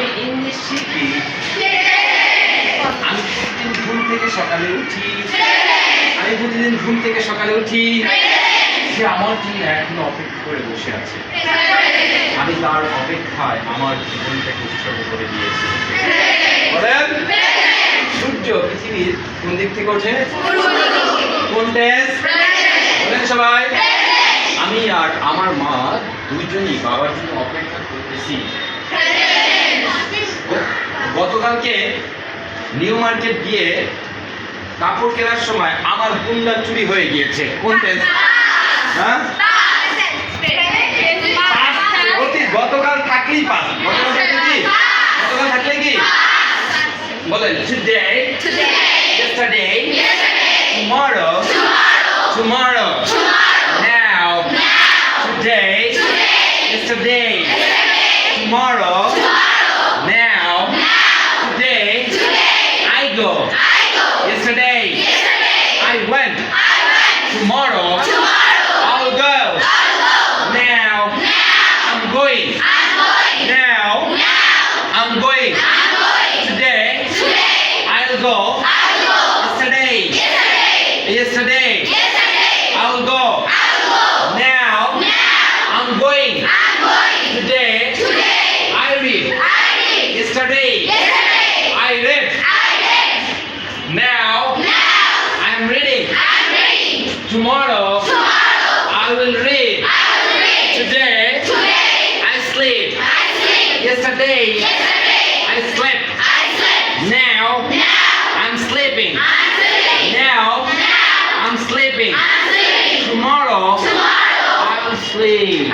আমি ইংলিশ শিখি। আমি প্রতিদিন ঘুম থেকে সকালে উঠি। সে আমার জন্য এখনো অপেক্ষা করে বসে আছে। আমি তার অপেক্ষায় আমার জীবনটাকে উৎসর্গ করে দিয়েছি। বলেন, সূর্য পৃথিবীর কোন দিক থেকে ওঠে? কোন দেশ? বলেন সবাই। আমি আর আমার মা দুইজনই বাবার জন্য অপেক্ষা করতেছি। গতকালকে নিউ মার্কেট গিয়ে কাপড় কেনার সময় আমার বুনদা চুরি হয়ে গিয়েছে। কোন দেশ? হ্যাঁ, গতকাল থাকলেই পাস। গতকাল থাকলে কি বলেন? Today, yesterday, tomorrow, now, today, yesterday, tomorrow, now, today, I go. Yesterday, I went. Tomorrow, I'll go. Now, I'm going. Now, I'm going. Today, I'll go. Yesterday, I'll go. Now, I'm going. Today, I read. Yesterday, I read. Now, I'm reading. Tomorrow, I will read. Today, I sleep. Yesterday, I slept. Now, I'm sleeping. Now, I'm sleeping. Tomorrow, I'll sleep.